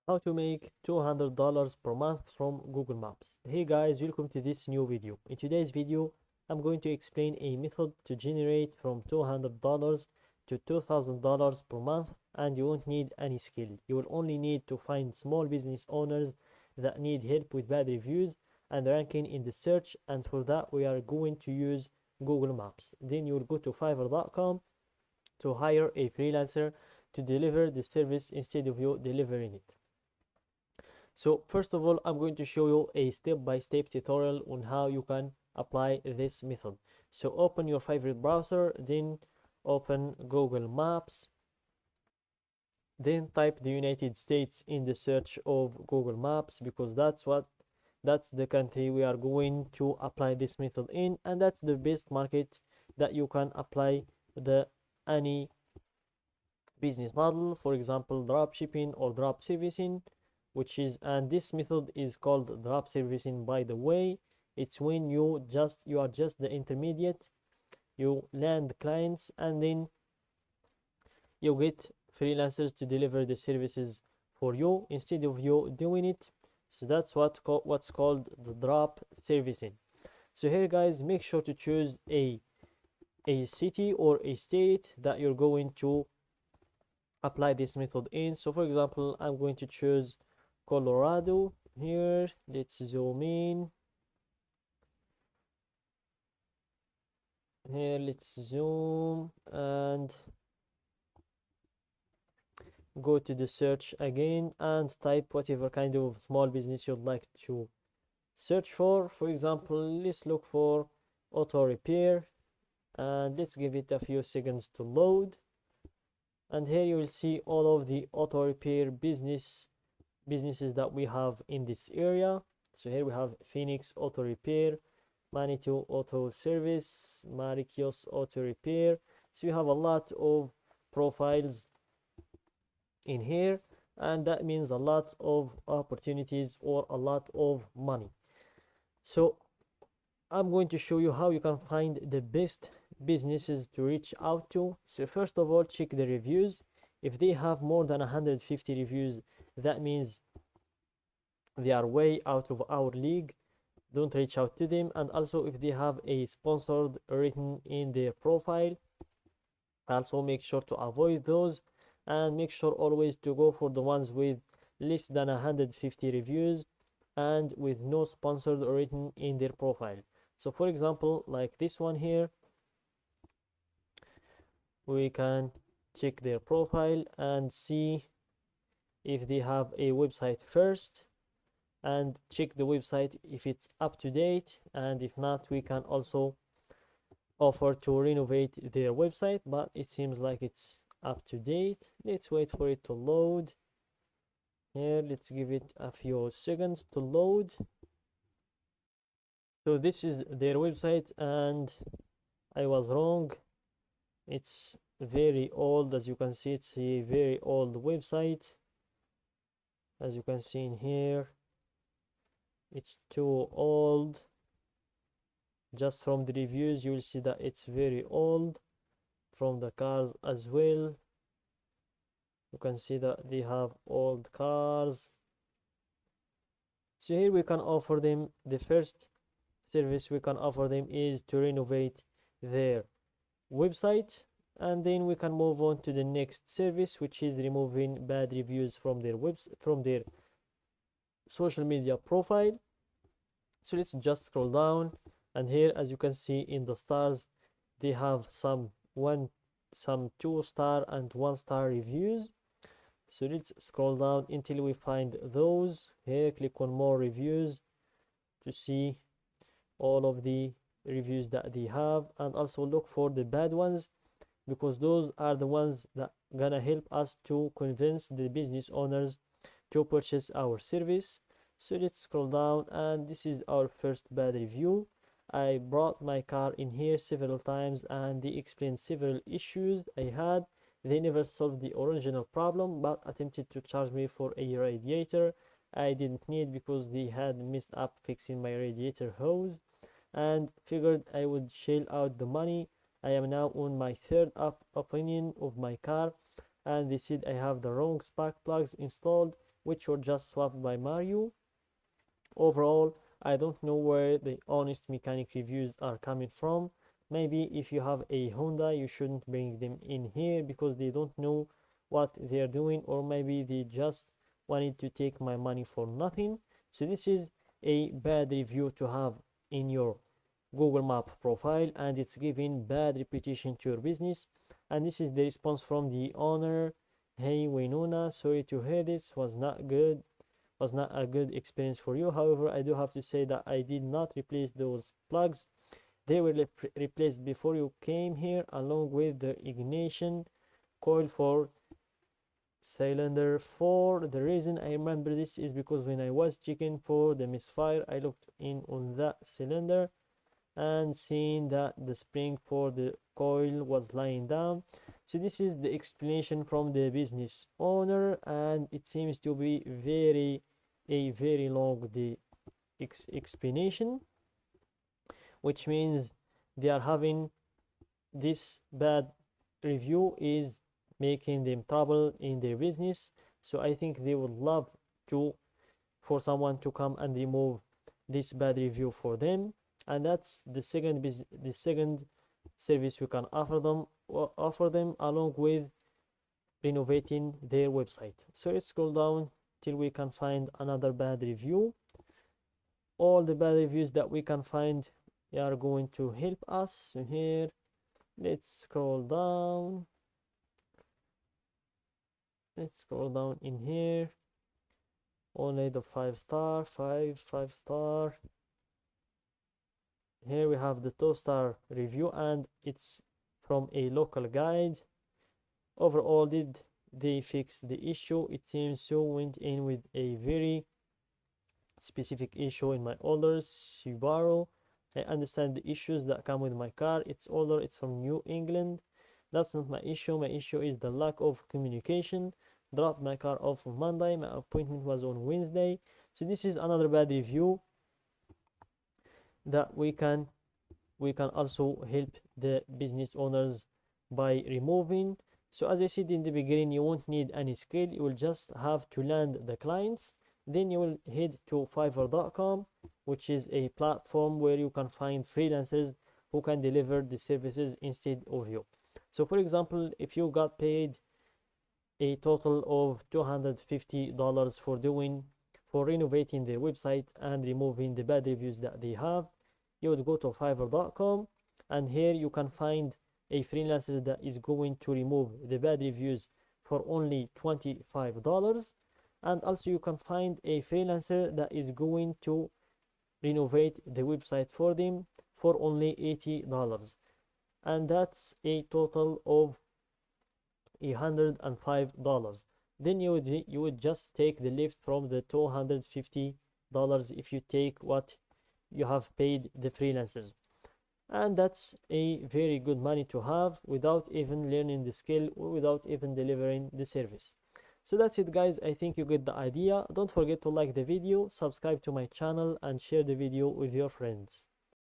How to make $200 per month from Google Maps. Hey guys, welcome to this new video. In today's video, I'm going to explain a method to generate from $200 to $2,000 per month, and you won't need any skill. You will only need to find small business owners that need help with bad reviews and ranking in the search, and for that we are going to use Google Maps. Then you will go to fiverr.com to hire a freelancer to deliver the service instead of you delivering it. So first of all, I'm going to show you a step-by-step tutorial on how you can apply this method. So open your favorite browser, then open Google Maps, then type the United States in the search of Google Maps, because that's the country we are going to apply this method in, and that's the best market that you can apply the any business model, for example drop shipping or drop servicing, which is, and this method is called drop servicing, by the way. It's when you are just the intermediate, you land clients and then you get freelancers to deliver the services for you instead of you doing it. So that's what's called the drop servicing. So here guys, make sure to choose a city or a state that you're going to apply this method in. So for example, I'm going to choose Colorado here. Let's zoom in here, let's zoom and go to the search again and type whatever kind of small business you'd like to search for. For example, let's look for auto repair and let's give it a few seconds to load. And here you will see all of the auto repair businesses that we have in this area. So here we have Phoenix Auto Repair, Manitou Auto Service, Marikios Auto Repair. So you have a lot of profiles in here, and that means a lot of opportunities or a lot of money. So I'm going to show you how you can find the best businesses to reach out to. So first of all, check the reviews. If they have more than 150 reviews, that means they are way out of our league. Don't reach out to them. And also, if they have a sponsored written in their profile, also make sure to avoid those, and make sure always to go for the ones with less than 150 reviews and with no sponsored written in their profile. So for example, like this one here, we can check their profile and see if they have a website first, and check the website if it's up to date, and if not, we can also offer to renovate their website, but it seems like it's up to date. Let's wait for it to load here. Let's give it a few seconds to load. So this is their website, and I was wrong. It's very old. As you can see, it's a very old website. As you can see in here, it's too old. Just from the reviews you will see that it's very old. From the cars as well, you can see that they have old cars. So here we can offer them, the first service we can offer them is to renovate their website, and then we can move on to the next service, which is removing bad reviews from their social media profile. So let's just scroll down, and here, as you can see in the stars, they have some 2-star and 1-star reviews. So let's scroll down until we find those. Here, click on more reviews to see all of the reviews that they have, and also look for the bad ones, because those are the ones that gonna help us to convince the business owners to purchase our service. So let's scroll down, and this is our first bad review. I brought my car in here several times and they explained several issues I had. They never solved the original problem but attempted to charge me for a radiator I didn't need because they had messed up fixing my radiator hose, and figured I would shell out the money. I am now on my third opinion of my car, and they said I have the wrong spark plugs installed which were just swapped by Mario. Overall, I don't know where the honest mechanic reviews are coming from. Maybe if you have a Honda, you shouldn't bring them in here because they don't know what they're doing, or maybe they just wanted to take my money for nothing. So this is a bad review to have in your Google Map profile, and it's giving bad reputation to your business. And this is the response from the owner. Hey Winona, sorry to hear this, was not a good experience for you. However, I do have to say that I did not replace those plugs. They were replaced before you came here, along with the ignition coil for cylinder 4. The reason I remember this is because when I was checking for the misfire, I looked in on that cylinder and seen that the spring for the coil was lying down. So this is the explanation from the business owner, and it seems to be a very long explanation, which means they are having this bad review is making them trouble in their business. So I think they would love to for someone to come and remove this bad review for them, and that's the second service we can offer them along with renovating their website. So let's scroll down till we can find another bad review. All the bad reviews that we can find are going to help us. So here, let's scroll down. Let's scroll down in here. Only the 5-star, five star. Here we have the 2-star review, and it's from a local guide. Overall, did they fix the issue? It seems so. Went in with a very specific issue in my older Subaru. I understand the issues that come with my car. It's older, it's from New England. That's not my issue. My issue is the lack of communication. Dropped my car off on Monday. My appointment was on Wednesday. So this is another bad review that we can also help the business owners by removing. So as I said in the beginning, you won't need any skill. You will just have to land the clients. Then you will head to Fiverr.com, which is a platform where you can find freelancers who can deliver the services instead of you. So for example, if you got paid a total of $250 for renovating their website and removing the bad reviews that they have, you would go to Fiverr.com, and here you can find a freelancer that is going to remove the bad reviews for only $25. And also you can find a freelancer that is going to renovate the website for them for only $80, and that's a total of $105. Then you would just take the lift from the $250 if you take what you have paid the freelancers, and that's a very good money to have without even learning the skill or without even delivering the service. So that's it, guys. I think you get the idea. Don't forget to like the video, subscribe to my channel, and share the video with your friends.